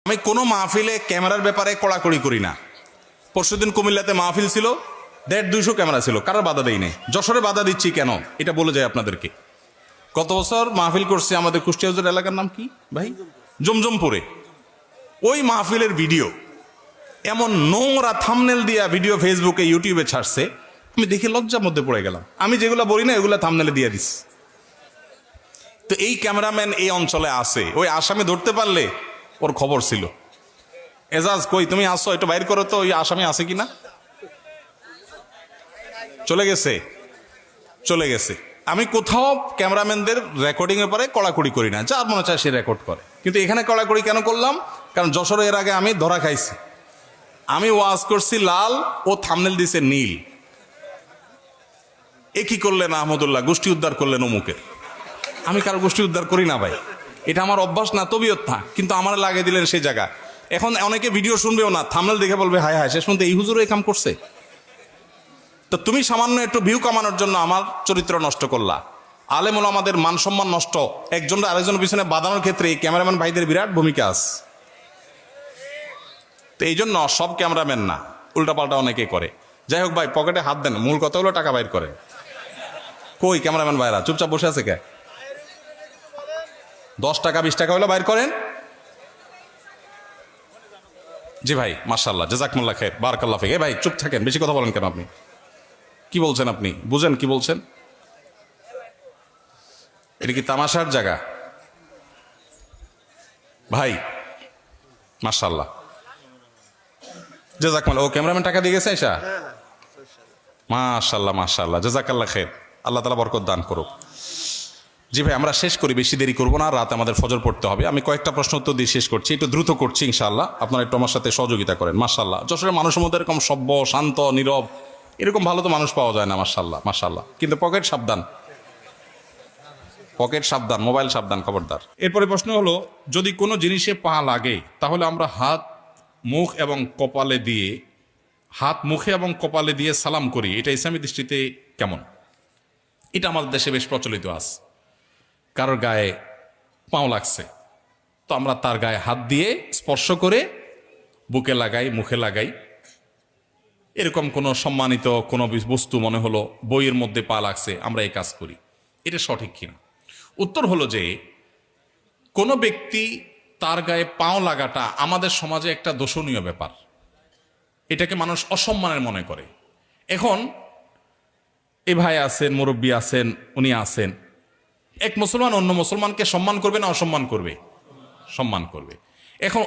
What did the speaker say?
আমি কোনো মাহফিলে ক্যামেরার ব্যাপারে কড়াকড়ি করি না। পরশুদিন কুমিল্লাতে মাহফিল ছিল, 150-200 ক্যামেরা ছিল, কারোর বাধা দেই নেই। যশোরে বাধা দিচ্ছি কেন এটা বলে যায় আপনাদেরকে। গত বছর মাহফিল করছি আমাদের কুষ্টিয়া হুজুর এলাকার নাম কি ভাই, জমজমপুরে। ওই মাহফিলের ভিডিও এমন নোংরা থাম্বনেল দিয়া ভিডিও ফেসবুকে ইউটিউবে ছাড়ছে, আমি দেখে লজ্জার মধ্যে পড়ে গেলাম। আমি যেগুলো বলি না এগুলো থাম্বনেলে দিয়ে দিস। তো এই ক্যামেরাম্যান এই অঞ্চলে আছে, ওই আসামি ধরতে পারলে ওর খবর ছিল। এজাজ কই তুমি আসছো, একটু বাইর করো তো ওই আসামি আছে কিনা। চলে গেছে, চলে গেছে। আমি কোথাও ক্যামেরাম্যানদের রেকর্ডিং এর পরে কড়াকড়ি করি না, যার মনে চায় সে রেকর্ড করে। কিন্তু এখানে কড়াকড়ি কেন করলাম, কারণ যশোরে এর আগে আমি ধরা খাইছি। আমি ওয়াজ করছি লাল, ও থাম্বনেল দিছে নীল। এ কি করলেন আহমদুল্লাহ, গোষ্ঠী উদ্ধার করলেন অমুকের। আমি কারো গোষ্ঠী উদ্ধার করি না ভাই, এটা আমার অভ্যাস না, তবিয়ত না। কিন্তু আমার লাগিয়ে দিলেন সেই জায়গা। এখন অনেকে ভিডিও শুনবেও না, থাম্বনেল দেখে বলবে হায় হায়, শেষ পর্যন্ত এই হুজুরও এই কাম করছে। তো তুমি সামান্য একটু ভিউ কামানোর জন্য আমার চরিত্র নষ্ট করলা, আলেম ওলামাদের মান সম্মান নষ্ট, একজন আরেকজনের পিছনে বাঁধানোর ক্ষেত্রে ক্যামেরাম্যান ভাইদের বিরাট ভূমিকা আছে। তো এই জন্য সব ক্যামেরাম্যান না, উল্টাপাল্টা অনেকে করে। যাই হোক ভাই, পকেটে হাত দেন, মূল কথা হলো টাকা বাইর করে। কই ক্যামেরাম্যান ভাইরা চুপচাপ বসে আছে কে? 10 টাকা 20 টাকা হলো বাইর করেন। জি ভাই, মাশাআল্লাহ, জাযাকুমুল্লাহ খাইর, বারাকাল্লাহ ফিক। ভাই চুপ থাকেন, বেশি কথা বলেন কেন আপনি? কি বলছেন আপনি, বুঝেন কি বলছেন? এটা কি তামাশার জায়গা ভাই? মাশাআল্লাহ, জাযাকুমুল্লাহ। ও ক্যামেরাম্যান টাকা দিয়ে গেছে আয়সা, মাশাআল্লাহ মাশাআল্লাহ, জাযাকাল্লাহ খাইর, আল্লাহ তাআলা বরকত দান করুক। জি ভাই, আমরা শেষ করি, বেশি দেরি করবো না, রাত আমাদের ফজর পড়তে হবে। আমি কয়েকটা প্রশ্ন উত্তর দিয়ে শেষ করছি, একটু দ্রুত করছি ইনশাআল্লাহ। আপনারা একটু আমার সাথে সহযোগিতা করেন। মাশাআল্লাহ, যশোরের মানুষের মধ্যে এরকম সভ্য, শান্ত, নীরব, এরকম ভালো তো মানুষ পাওয়া যায় না। মাশাআল্লাহ মাশাআল্লাহ। কিন্তু পকেট সাবধান, পকেট সাবধান, মোবাইল সাবধান, খবরদার। এরপরে প্রশ্ন হলো, যদি কোনো জিনিসে পা লাগে তাহলে আমরা হাত মুখ এবং কপালে দিয়ে, হাত মুখে এবং কপালে দিয়ে সালাম করি, এটা ইসলামী দৃষ্টিতে কেমন? এটা আমাদের দেশে বেশ প্রচলিত আছে। কারোর গায়ে পাও লাগছে তো আমরা তার গায়ে হাত দিয়ে স্পর্শ করে বুকে লাগাই, মুখে লাগাই। এরকম কোনো সম্মানিত কোনো বস্তু মনে হলো বইয়ের মধ্যে পা লাগছে, আমরা এই কাজ করি, এটা সঠিক কিনা? উত্তর হলো যে কোনো ব্যক্তি তার গায়ে পাও লাগাটা আমাদের সমাজে একটা দোষণীয় ব্যাপার, এটাকে মানুষ অসম্মানের মনে করে। এখন এ ভাই আছেন, মুরব্বী আছেন, উনি আছেন, এক মুসলমান অন্য মুসলমানকে সম্মান করবে না অসম্মান করবে? সম্মান করবে। এখন